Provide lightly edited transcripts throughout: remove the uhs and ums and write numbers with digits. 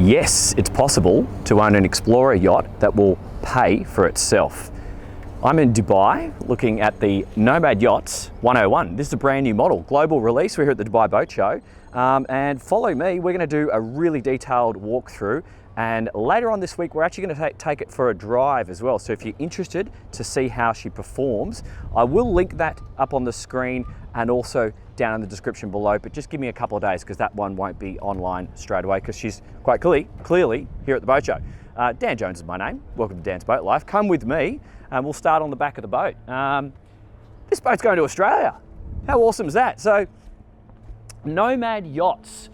Yes, it's possible to own an Explorer yacht that will pay for itself. I'm in Dubai looking at the Nomad Yachts 101. This is a brand new model, global release. We're here at the Dubai Boat Show. And follow me, we're gonna do a really detailed walkthrough. And later on this week, we're actually gonna take it for a drive as well. So if you're interested to see how she performs, I will link that up on the screen and also down in the description below, but just give me a couple of days because that one won't be online straight away because she's quite clearly here at the boat show. Dan Jones is my name. Welcome to Dan's Boat Life. Come with me and we'll start on the back of the boat. This boat's going to Australia. How awesome is that? So Nomad Yachts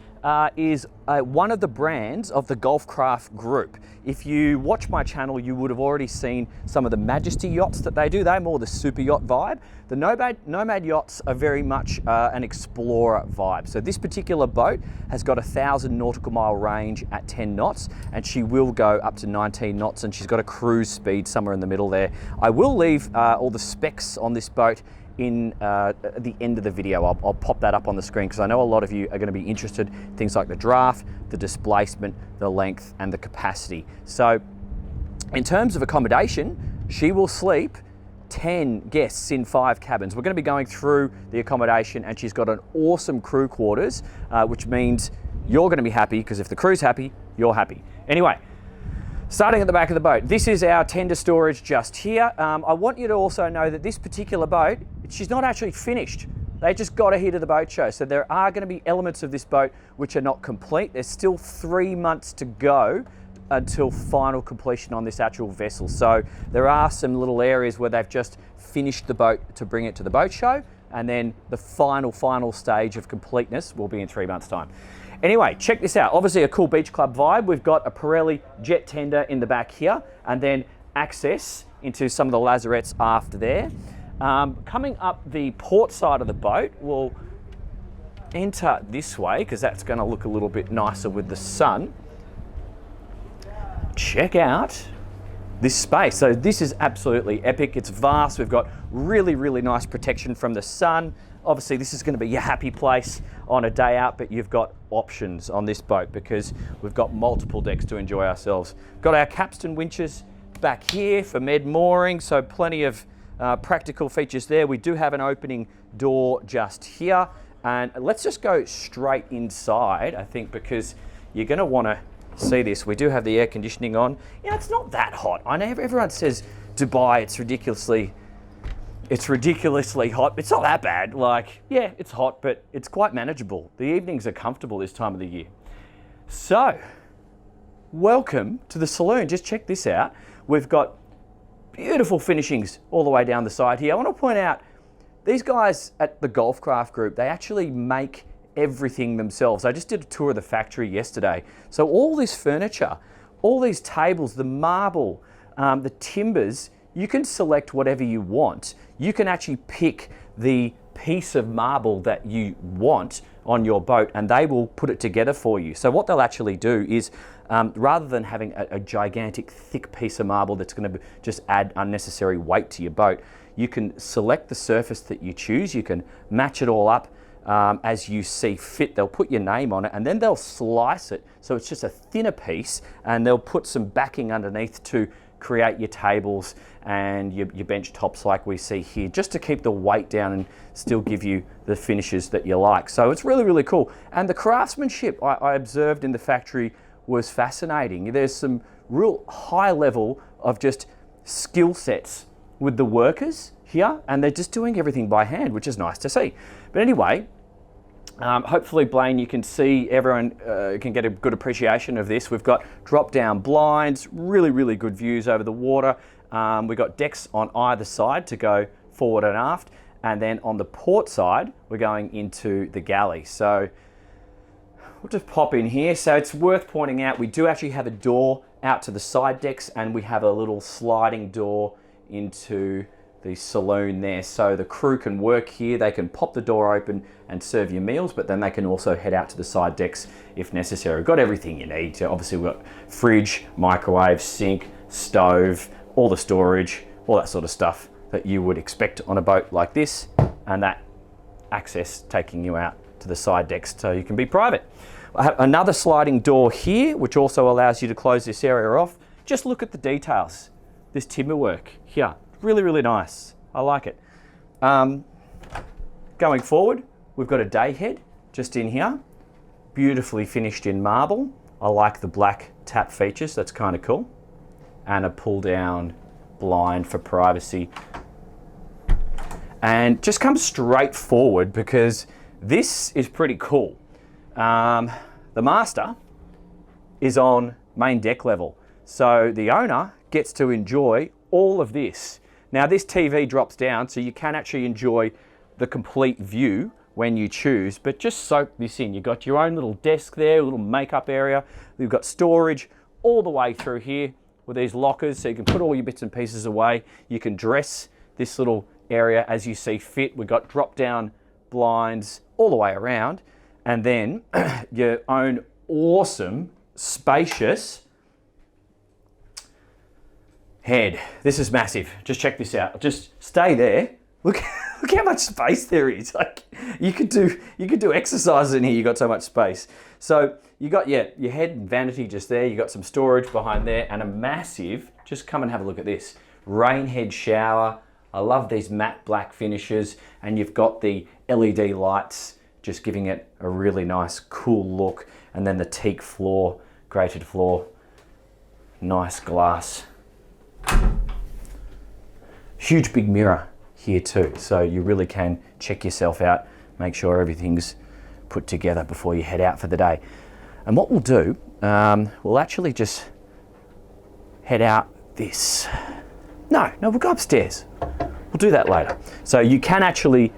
is one of the brands of the Golfcraft Group. If you watch my channel, you would have already seen some of the Majesty yachts that they do. They're more the super yacht vibe. The Nomad yachts are very much an Explorer vibe. So this particular boat has got 1,000 nautical mile range at 10 knots, and she will go up to 19 knots, and she's got a cruise speed somewhere in the middle there. I will leave all the specs on this boat in the end of the video. I'll pop that up on the screen because I know a lot of you are going to be interested in things like the draft, the displacement, the length and the capacity. So in terms of accommodation, she will sleep 10 guests in 5 cabins. We're going to be going through the accommodation, and she's got an awesome crew quarters, which means you're going to be happy because if the crew's happy, you're happy. Anyway, starting at the back of the boat, this is our tender storage just here. I want you to also know that this particular boat, she's not actually finished. They just got her here to the boat show. So there are going to be elements of this boat which are not complete. There's still 3 months to go until final completion on this actual vessel. So there are some little areas where they've just finished the boat to bring it to the boat show. And then the final stage of completeness will be in 3 months' time. Anyway, check this out. Obviously a cool beach club vibe. We've got a Pirelli jet tender in the back here, and then access into some of the lazarettes after there. Coming up the port side of the boat, we'll enter this way because that's going to look a little bit nicer with the sun. Check out this space. So this is absolutely epic. It's vast. We've got really nice protection from the sun. Obviously this is going to be your happy place on a day out, but you've got options on this boat because we've got multiple decks to enjoy ourselves. Got our capstan winches back here for med mooring, so plenty of practical features there. We do have an opening door just here, and let's just go straight inside, I think, because you're going to want to see this. We do have the air conditioning on. Yeah, it's not that hot. I know everyone says Dubai, it's ridiculously hot. It's not that bad. Like, yeah, it's hot, but it's quite manageable. The evenings are comfortable this time of the year. So, welcome to the saloon. Just check this out. We've got beautiful finishings all the way down the side here. I want to point out, these guys at the Golfcraft Group, they actually make everything themselves. I just did a tour of the factory yesterday. So all this furniture, all these tables, the marble, the timbers, you can select whatever you want. You can actually pick the piece of marble that you want on your boat, and they will put it together for you. So what they'll actually do is, rather than having a gigantic thick piece of marble that's going to just add unnecessary weight to your boat, you can select the surface that you choose. You can match it all up as you see fit. They'll put your name on it, and then they'll slice it so it's just a thinner piece, and they'll put some backing underneath to create your tables and your bench tops like we see here, just to keep the weight down and still give you the finishes that you like. So it's really cool. And the craftsmanship I observed in the factory was fascinating. There's some real high level of just skill sets with the workers here, and they're just doing everything by hand, which is nice to see. But anyway, hopefully, Blaine, you can see, everyone can get a good appreciation of this. We've got drop-down blinds, really good views over the water. We've got decks on either side to go forward and aft. And then on the port side, we're going into the galley. So we'll just pop in here. So it's worth pointing out, we do actually have a door out to the side decks, and we have a little sliding door into the saloon there, so the crew can work here. They can pop the door open and serve your meals, but then they can also head out to the side decks if necessary. We've got everything you need. So obviously we've got fridge, microwave, sink, stove, all the storage, all that sort of stuff that you would expect on a boat like this, and that access taking you out to the side decks so you can be private. I have another sliding door here, which also allows you to close this area off. Just look at the details. This timber work here, really, really nice. I like it. Going forward, we've got a day head just in here, beautifully finished in marble. I like the black tap features, that's kind of cool. And a pull down blind for privacy. And just come straight forward because this is pretty cool. The master is on main deck level. So the owner gets to enjoy all of this. Now this TV drops down so you can actually enjoy the complete view when you choose, but just soak this in. You've got your own little desk there, a little makeup area. We've got storage all the way through here with these lockers so you can put all your bits and pieces away. You can dress this little area as you see fit. We've got drop down blinds all the way around, and then your own awesome, spacious head. This is massive. Just check this out. Just stay there. Look how much space there is. Like you could do exercises in here. You got so much space. So you got your head and vanity just there. You got some storage behind there and a massive. Just come and have a look at this rain head shower. I love these matte black finishes, and you've got the LED lights just giving it a really nice, cool look. And then the teak floor, grated floor, nice glass. Huge big mirror here too, so you really can check yourself out, make sure everything's put together before you head out for the day. And what we'll do, we'll actually just head out this. No, we'll go upstairs. We'll do that later. So you can actually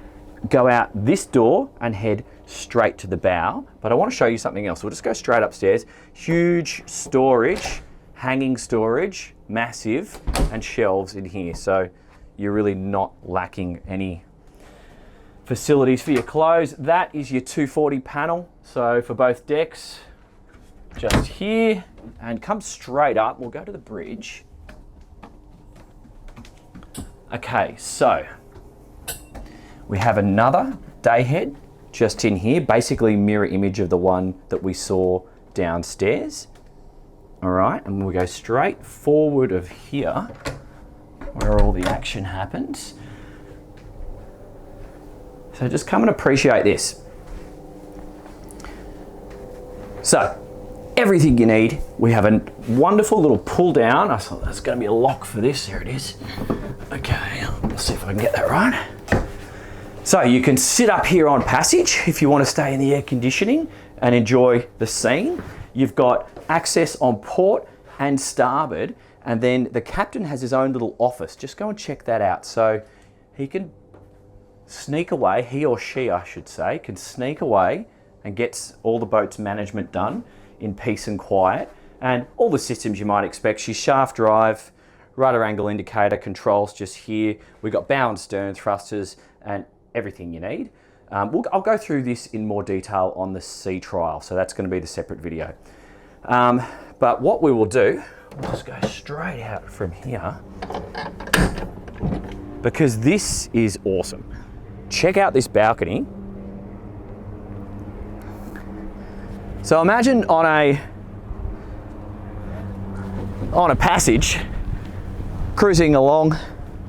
go out this door and head straight to the bow, but I want to show you something else. We'll just go straight upstairs. Huge storage, hanging storage, massive, and shelves in here. So you're really not lacking any facilities for your clothes. That is your 240 panel. So for both decks, just here, and come straight up. We'll go to the bridge. Okay, so we have another day head just in here, basically mirror image of the one that we saw downstairs. All right, and we'll go straight forward of here where all the action happens. So just come and appreciate this. So everything you need. We have a wonderful little pull down. I thought there's going to be a lock for this. There it is. Okay, let's see if I can get that right. So you can sit up here on passage if you want to stay in the air conditioning and enjoy the scene. You've got access on port and starboard, and then the captain has his own little office. Just go and check that out. So he can sneak away, he or she I should say, can sneak away and gets all the boat's management done in peace and quiet. And all the systems you might expect. She's shaft drive, rudder angle indicator, controls just here. We've got bow and stern thrusters and everything you need. I'll go through this in more detail on the sea trial, so that's going to be the separate video. But what we will do, we'll just go straight out from here, because this is awesome. Check out this balcony. So imagine on a passage, cruising along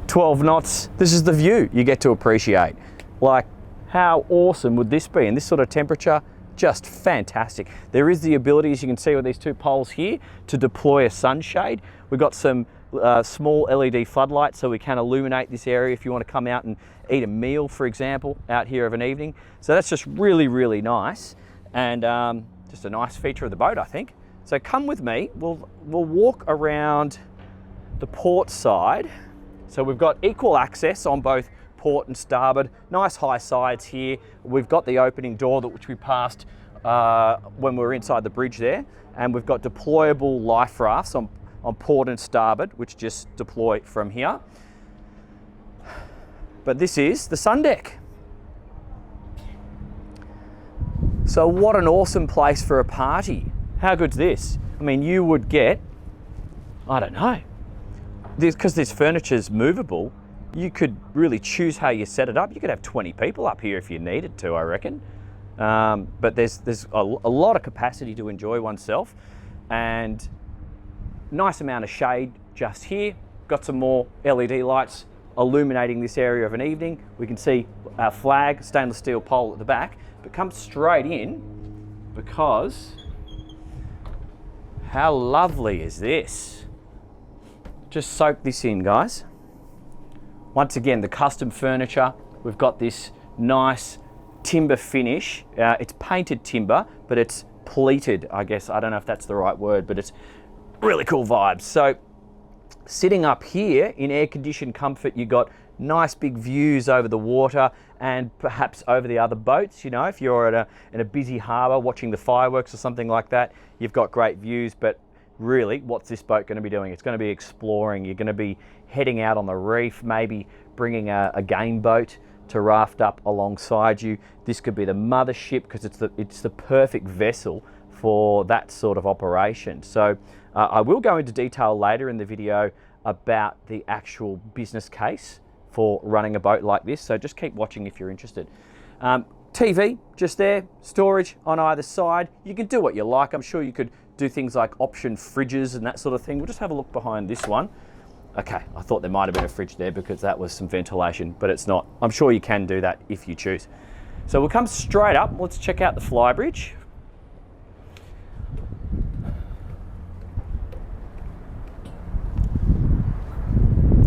12 knots, this is the view you get to appreciate. Like, how awesome would this be in this sort of temperature? Just fantastic. There is the ability, as you can see with these two poles here, to deploy a sunshade. We've got some small LED floodlights so we can illuminate this area if you want to come out and eat a meal, for example, out here of an evening. So that's just really, really nice, and just a nice feature of the boat, I think. So come with me, we'll walk around the port side. So we've got equal access on both port and starboard, nice high sides here. We've got the opening door which we passed when we were inside the bridge there, and we've got deployable life rafts on port and starboard, which just deploy from here. But this is the sun deck. So what an awesome place for a party. How good's this? I mean, you would get, I don't know, because this furniture's movable, you could really choose how you set it up. You could have 20 people up here if you needed to, I reckon. but there's a lot of capacity to enjoy oneself, and nice amount of shade just here. Got some more LED lights illuminating this area of an evening. We can see our flag, stainless steel pole at the back, but come straight in because how lovely is this? Just soak this in, guys. Once again, the custom furniture. We've got this nice timber finish. It's painted timber, but it's pleated, I guess. I don't know if that's the right word, but it's really cool vibes. So sitting up here in air-conditioned comfort, you got nice big views over the water and perhaps over the other boats. You know, if you're in a busy harbour watching the fireworks or something like that, you've got great views. But really, what's this boat going to be doing? It's going to be exploring. You're going to be heading out on the reef, maybe bringing a game boat to raft up alongside you. This could be the mothership because it's the perfect vessel for that sort of operation. So I will go into detail later in the video about the actual business case for running a boat like this, so just keep watching if you're interested. TV just there, storage on either side. You can do what you like. I'm sure you could do things like option fridges and that sort of thing. We'll just have a look behind this one. Okay, I thought there might have been a fridge there because that was some ventilation, but it's not. I'm sure you can do that if you choose. So we'll come straight up. Let's check out the flybridge.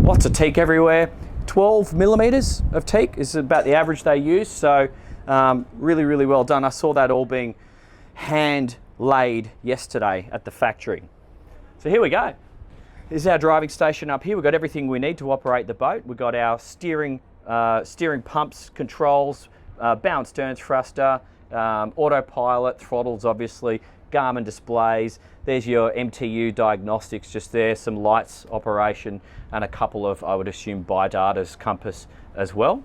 Lots of teak everywhere. 12 millimeters of teak is about the average they use. So really, really well done. I saw that all being hand laid yesterday at the factory. So here we go. This is our driving station up here. We've got everything we need to operate the boat. We've got our steering pumps, controls, bow and stern thruster, autopilot, throttles obviously, Garmin displays. There's your MTU diagnostics just there, some lights operation, and a couple of, I would assume, bi-data's compass as well.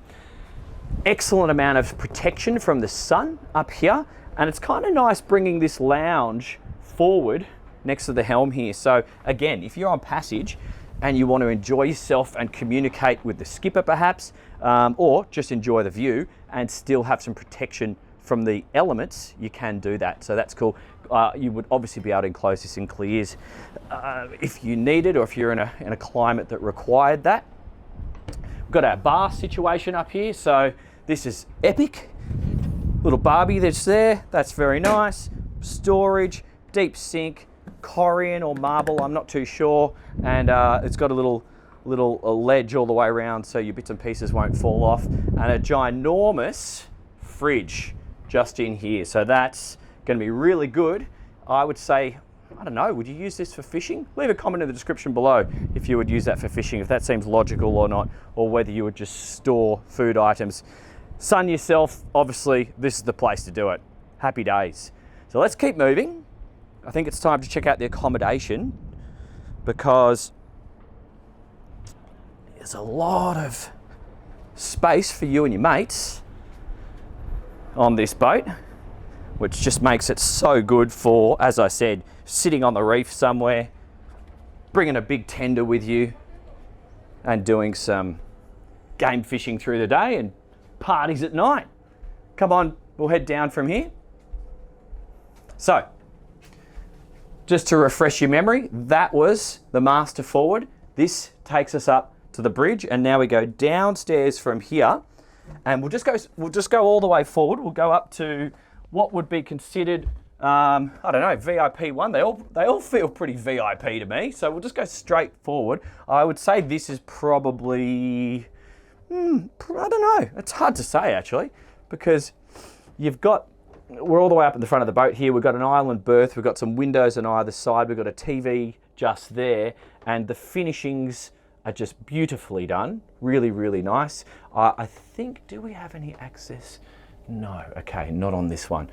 Excellent amount of protection from the sun up here, and it's kind of nice bringing this lounge forward next to the helm here. So again, if you're on passage and you want to enjoy yourself and communicate with the skipper perhaps, or just enjoy the view and still have some protection from the elements, you can do that. So that's cool. You would obviously be able to enclose this in clears if you needed, or if you're in a climate that required that. We've got our bar situation up here. So this is epic. Little Barbie that's there. That's very nice. Storage, deep sink, Corian or marble, I'm not too sure. And it's got a little ledge all the way around so your bits and pieces won't fall off. And a ginormous fridge just in here. So that's going to be really good. I would say, I don't know, would you use this for fishing? Leave a comment in the description below if you would use that for fishing, if that seems logical or not, or whether you would just store food items. Sun yourself, obviously, this is the place to do it. Happy days. So let's keep moving. I think it's time to check out the accommodation because there's a lot of space for you and your mates on this boat, which just makes it so good for, as I said, sitting on the reef somewhere, bringing a big tender with you and doing some game fishing through the day and parties at night. Come on, we'll head down from here. So, just to refresh your memory, that was the master forward. This takes us up to the bridge, and now we go downstairs from here, and we'll just go all the way forward. We'll go up to what would be considered, I don't know, VIP 1. They all feel pretty VIP to me. So we'll just go straight forward. I would say this is probably, I don't know. It's hard to say actually, because we're all the way up in the front of the boat here. We've got an island berth. We've got some windows on either side. We've got a TV just there, and the finishings are just beautifully done. Really, really nice. I think, do we have any access? No, okay, not on this one.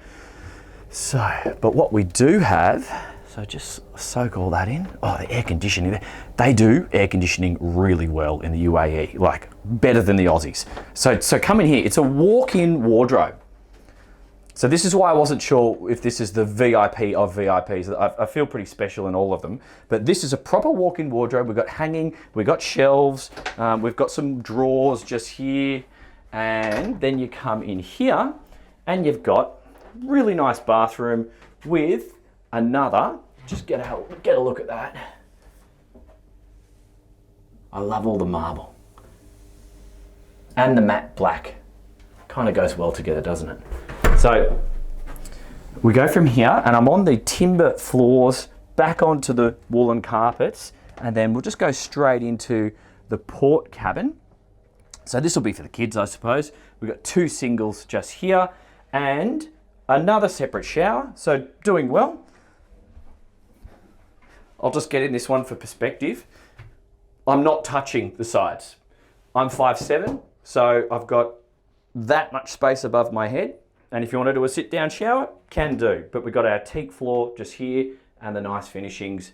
So, but what we do have, so just soak all that in. Oh, the air conditioning there. They do air conditioning really well in the UAE, like better than the Aussies. So come in here, it's a walk-in wardrobe. So this is why I wasn't sure if this is the VIP of VIPs. I feel pretty special in all of them. But this is a proper walk-in wardrobe. We've got hanging, we've got shelves, we've got some drawers just here. And then you come in here and you've got really nice bathroom with another, just get a look at that. I love all the marble. And the matte black. Kind of goes well together, doesn't it? So we go from here, and I'm on the timber floors, back onto the woolen carpets, and then we'll just go straight into the port cabin. So this will be for the kids, I suppose. We've got 2 singles just here, and another separate shower, so doing well. I'll just get in this one for perspective. I'm not touching the sides. I'm 5'7", so I've got that much space above my head. And if you want to do a sit down shower, can do. But we've got our teak floor just here and the nice finishings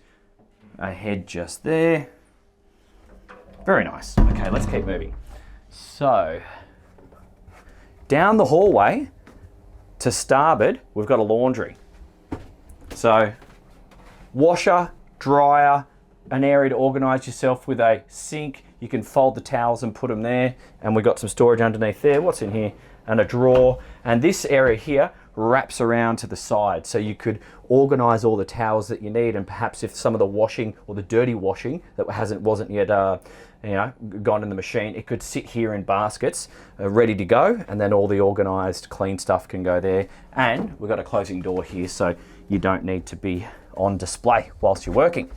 ahead just there. Very nice. Okay, let's keep moving. So, down the hallway to starboard, we've got a laundry. So, washer, dryer, an area to organise yourself with a sink. You can fold the towels and put them there. And we've got some storage underneath there. What's in here? And a drawer. And this area here wraps around to the side. So you could organise all the towels that you need. And perhaps if some of the washing or the dirty washing that wasn't yet gone in the machine, it could sit here in baskets ready to go. And then all the organised clean stuff can go there. And we've got a closing door here, so you don't need to be on display whilst you're working.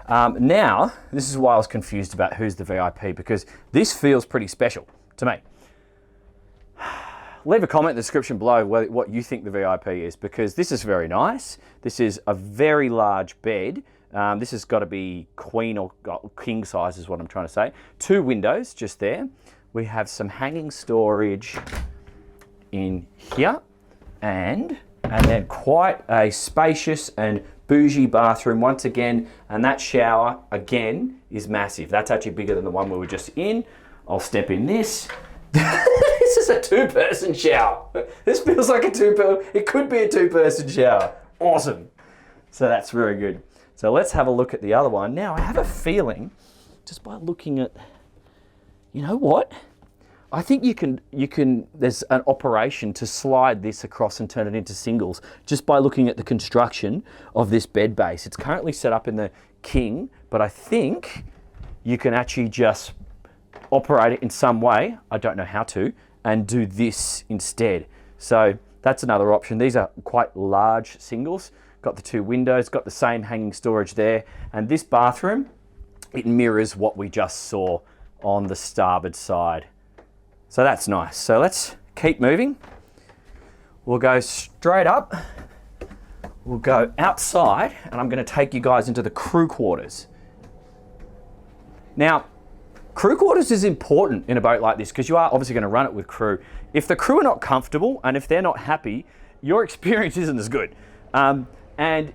Now, this is why I was confused about who's the VIP, because this feels pretty special to me. Leave a comment in the description below what you think the VIP is, because this is very nice. This is a very large bed. This has got to be queen or king size is what I'm trying to say. 2 windows just there. We have some hanging storage in here, and then quite a spacious and bougie bathroom once again, and that shower again is massive. That's actually bigger than the one we were just in. I'll step in this. This is a 2-person shower. This feels like it could be a 2-person shower. Awesome. So that's very good. So let's have a look at the other one. Now I have a feeling, just by looking at, you know what? I think you can, there's an operation to slide this across and turn it into singles just by looking at the construction of this bed base. It's currently set up in the king, but I think you can actually just operate it in some way, I don't know how to, and do this instead. So that's another option. These are quite large singles. Got the 2 windows, got the same hanging storage there, and this bathroom, it mirrors what we just saw on the starboard side. So that's nice. So let's keep moving. We'll go straight up. We'll go outside, and I'm going to take you guys into the crew quarters. Now, crew quarters is important in a boat like this because you are obviously going to run it with crew. If the crew are not comfortable and if they're not happy, your experience isn't as good. And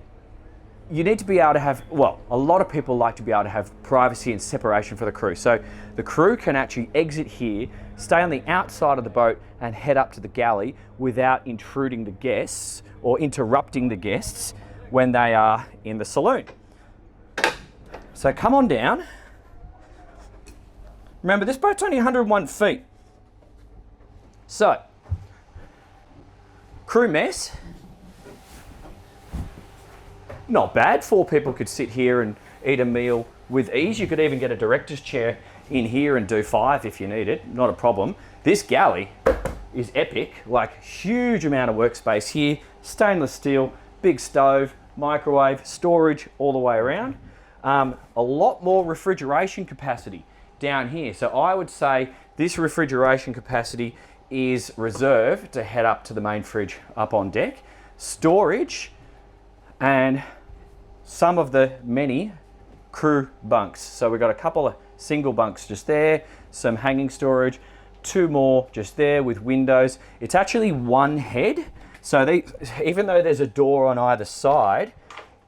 you need to be able to have, well, a lot of people like to be able to have privacy and separation for the crew. So the crew can actually exit here, stay on the outside of the boat and head up to the galley without intruding the guests or interrupting the guests when they are in the saloon. So come on down. Remember, this boat's only 101 feet. So, crew mess. Not bad. 4 people could sit here and eat a meal with ease. You could even get a director's chair in here and do 5 if you need it. Not a problem. This galley is epic. Like, huge amount of workspace here. Stainless steel, big stove, microwave, storage all the way around. A lot more refrigeration capacity down here. So I would say this refrigeration capacity is reserved to head up to the main fridge up on deck. Storage and some of the many crew bunks. So we've got a couple of single bunks just there, some hanging storage, 2 more just there with windows. It's actually 1 head. So even though there's a door on either side,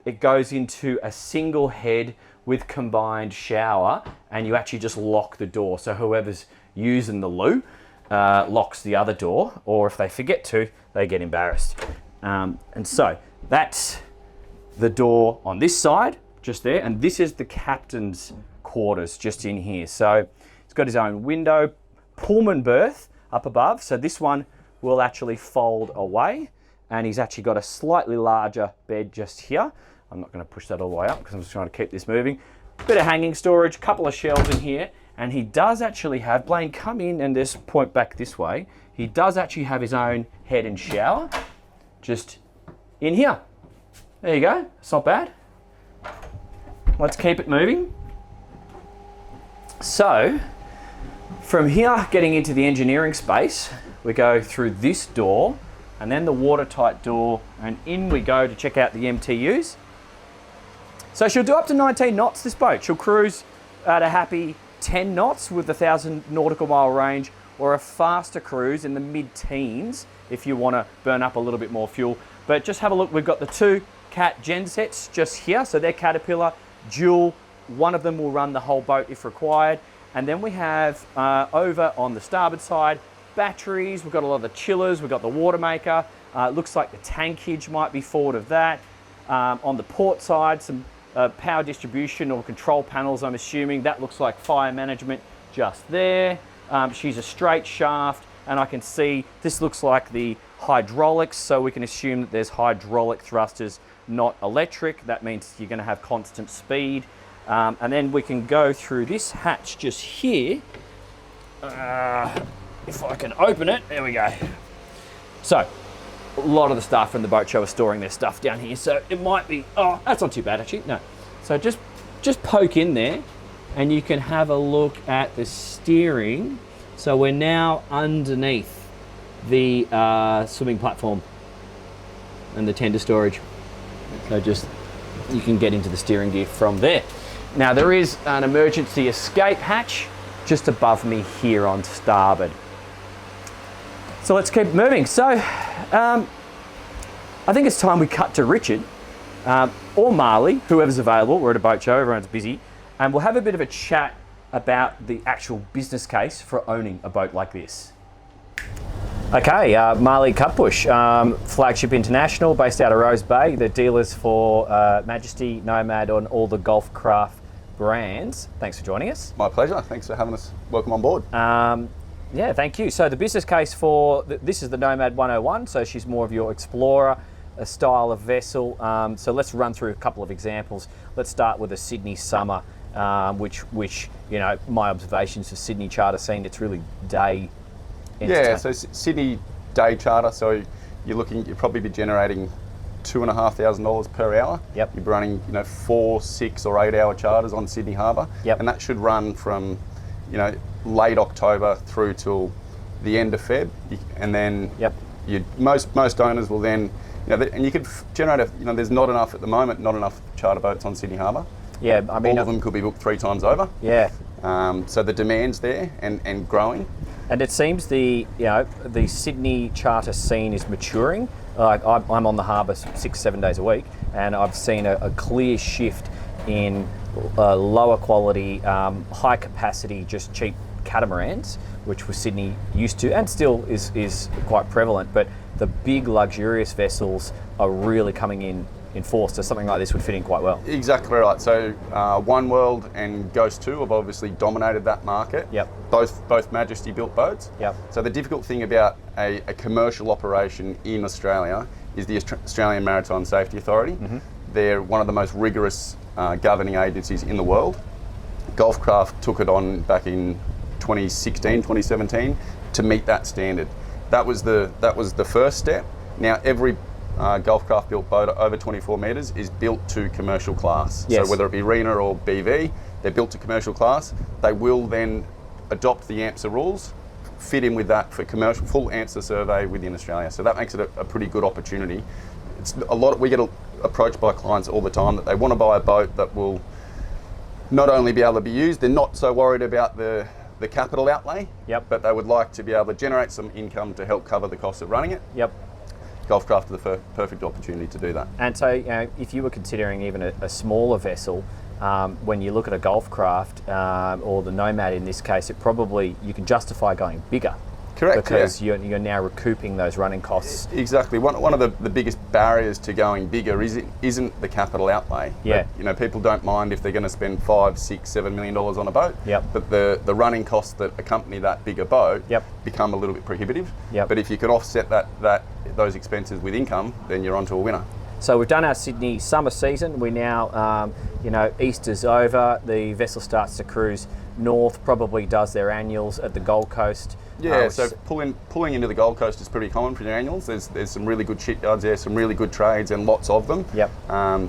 it goes into a single head with combined shower, and you actually just lock the door. So whoever's using the loo locks the other door, or if they forget to, they get embarrassed. And so that's the door on this side, just there, and this is the captain's quarters just in here. So he's got his own window, Pullman berth up above. So this one will actually fold away, and he's actually got a slightly larger bed just here. I'm not going to push that all the way up because I'm just trying to keep this moving. Bit of hanging storage, couple of shelves in here, and he does actually have, Blaine, come in and just point back this way. He does actually have his own head and shower just in here. There you go, it's not bad. Let's keep it moving. So, from here, getting into the engineering space, we go through this door, and then the watertight door, and in we go to check out the MTUs. So she'll do up to 19 knots, this boat. She'll cruise at a happy 10 knots with the 1,000 nautical mile range, or a faster cruise in the mid-teens if you want to burn up a little bit more fuel. But just have a look, we've got the two Cat gensets just here. So they're Caterpillar, dual. One of them will run the whole boat if required. And then we have over on the starboard side, batteries. We've got a lot of the chillers. We've got the water maker. Looks like the tankage might be forward of that. On the port side, some power distribution or control panels, I'm assuming. That looks like fire management just there. She's a straight shaft, and I can see this looks like the hydraulics, so we can assume that there's hydraulic thrusters, not electric. That means you're going to have constant speed. And then we can go through this hatch just here. If I can open it, there we go. So, a lot of the staff from the boat show are storing their stuff down here, so it might be, oh, that's not too bad actually, no. So just poke in there, and you can have a look at the steering. So we're now underneath the swimming platform and the tender storage. So just, you can get into the steering gear from there. Now there is an emergency escape hatch just above me here on starboard. So let's keep moving. So I think it's time we cut to Richard or Marley, whoever's available. We're at a boat show, everyone's busy, and we'll have a bit of a chat about the actual business case for owning a boat like this. Okay, Marley Cutbush, Flagship International, based out of Rose Bay. They're dealers for Majesty, Nomad, on all the golf craft brands. Thanks for joining us. My pleasure. Thanks for having us. Welcome on board. Yeah, thank you. So the business case for this is the Nomad 101. So she's more of your Explorer style of vessel. So let's run through a couple of examples. Let's start with a Sydney summer, which you know, my observations of Sydney charter scene, it's really day. Yeah, so Sydney day charter. So you'll probably be generating $2,500 per hour. Yep. You're running 4, 6 or 8 hour charters on Sydney Harbour. Yep. And that should run from late October through till the end of Feb, and then yep. Most owners will then, and you could generate there's not enough charter boats on Sydney Harbour. Yeah, I mean, all of them could be booked 3 times over. Yeah. So the demand's there and growing. And it seems the Sydney charter scene is maturing. I'm on the harbour 6-7 days a week, and I've seen a clear shift in lower quality, high capacity, just cheap catamarans, which was Sydney used to and still is quite prevalent. But the big luxurious vessels are really coming in force, so something like this would fit in quite well. Exactly right. So One World and Ghost 2 have obviously dominated that market. Yep. Both Majesty built boats. Yep. So the difficult thing about a commercial operation in Australia is the Australian Maritime Safety Authority. Mm-hmm. They're one of the most rigorous governing agencies in the world. Golfcraft took it on back in 2016, 2017 to meet that standard. That was the first step. Now every Golfcraft built boat over 24 metres is built to commercial class. Yes. So whether it be RENA or BV, they're built to commercial class. They will then adopt the AMSA rules, fit in with that for commercial, full AMSA survey within Australia. So that makes it a pretty good opportunity. We get approached by clients all the time that they want to buy a boat that will not only be able to be used, they're not so worried about the capital outlay, yep. but they would like to be able to generate some income to help cover the cost of running it. Yep. Golfcraft is the perfect opportunity to do that. And so, if you were considering even a smaller vessel, when you look at a Golfcraft or the Nomad in this case, you can justify going bigger. Correct, because you're now recouping those running costs. Exactly. One of the biggest barriers to going bigger isn't the capital outlay. Yeah. But, you know, people don't mind if they're going to spend $5, $6, $7 million on a boat. Yep. But the running costs that accompany that bigger boat Yep. become a little bit prohibitive. Yep. But if you could offset those expenses with income, then you're onto a winner. So we've done our Sydney summer season. We now, Easter's over. The vessel starts to cruise north, probably does their annuals at the Gold Coast. Yeah, so pulling into the Gold Coast is pretty common for your annuals. There's some really good shipyards there, some really good trades, and lots of them. Yep.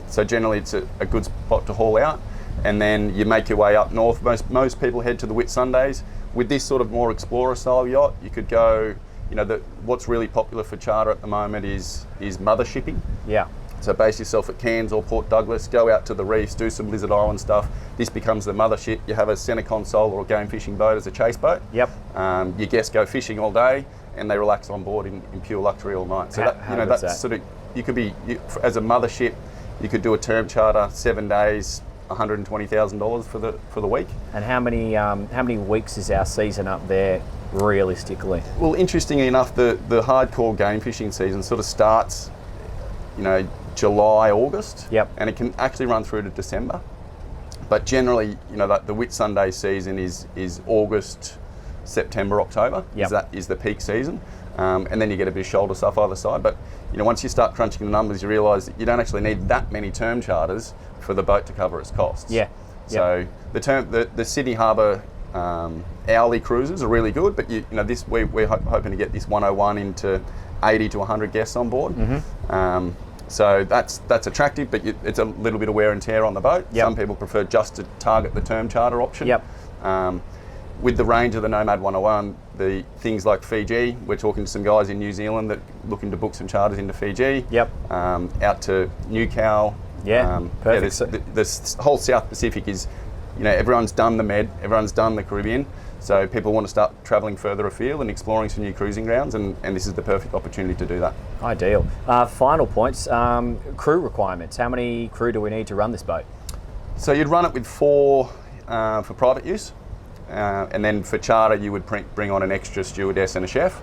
So generally it's a good spot to haul out, and then you make your way up north. Most people head to the Whitsundays. With this sort of more explorer style yacht, you could go. You know, what's really popular for charter at the moment is mothershipping. Yeah. So base yourself at Cairns or Port Douglas, go out to the reefs, do some Lizard Island stuff. This becomes the mothership. You have a centre console or a game fishing boat as a chase boat. Yep. Your guests go fishing all day and they relax on board in pure luxury all night. So that's sort of, you could be, as a mothership, you could do a term charter, 7 days, $120,000 for the week. And how many weeks is our season up there realistically? Well, interestingly enough, the hardcore game fishing season sort of starts, July, August. Yep. And it can actually run through to December. But generally, the Whitsunday season is August, September, October. Yep. That is the peak season. And then you get a bit of shoulder stuff either side. But once you start crunching the numbers, you realise that you don't actually need that many term charters for the boat to cover its costs. Yeah. So the Sydney Harbour hourly cruises are really good, but we're hoping to get this 101 into 80 to 100 guests on board. Mm-hmm. So that's attractive, but it's a little bit of wear and tear on the boat. Yep. Some people prefer just to target the term charter option. Yep. With the range of the Nomad 101, the things like Fiji, we're talking to some guys in New Zealand that looking to book some charters into Fiji. Yep. Out to Newcow. Yeah. Perfect. Yeah, this whole South Pacific is, everyone's done the Med, everyone's done the Caribbean. So people want to start travelling further afield and exploring some new cruising grounds, and this is the perfect opportunity to do that. Ideal. Final points, crew requirements. How many crew do we need to run this boat? So you'd run it with 4 for private use, and then for charter you would bring on an extra stewardess and a chef.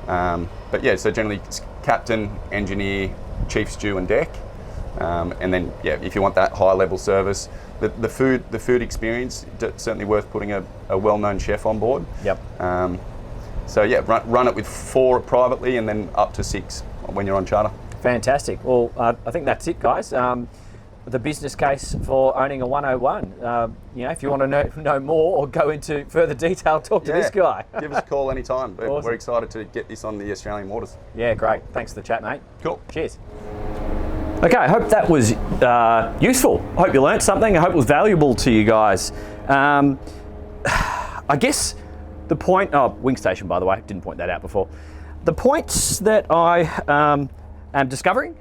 But yeah, so generally it's captain, engineer, chief stew and deck. And then, if you want that high level service, the food experience, certainly worth putting a well-known chef on board. Yep. So yeah, run it with 4 privately and then up to 6 when you're on charter. Fantastic. Well, I think that's it, guys. The business case for owning a 101. If you want to know more or go into further detail, talk to this guy. Give us a call anytime. Awesome. We're excited to get this on the Australian waters. Yeah, great. Thanks for the chat, mate. Cool. Cheers. Okay, I hope that was useful. I hope you learnt something. I hope it was valuable to you guys. I guess the point, wing station, by the way, didn't point that out before. The points that I am discovering,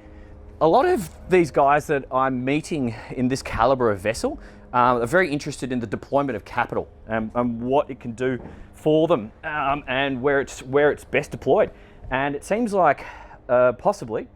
a lot of these guys that I'm meeting in this caliber of vessel are very interested in the deployment of capital and what it can do for them and where it's best deployed. And it seems like possibly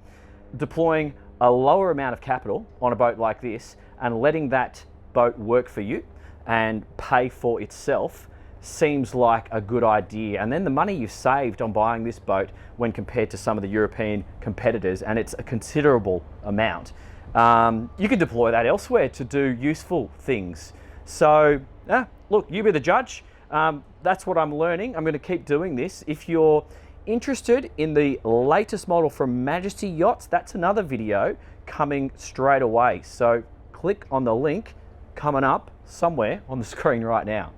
deploying a lower amount of capital on a boat like this and letting that boat work for you and pay for itself seems like a good idea. And then the money you've saved on buying this boat when compared to some of the European competitors, and it's a considerable amount, you can deploy that elsewhere to do useful things. So look, you be the judge. That's what I'm learning. I'm going to keep doing this. If you're interested in the latest model from Majesty Yachts, that's another video coming straight away. So click on the link coming up somewhere on the screen right now.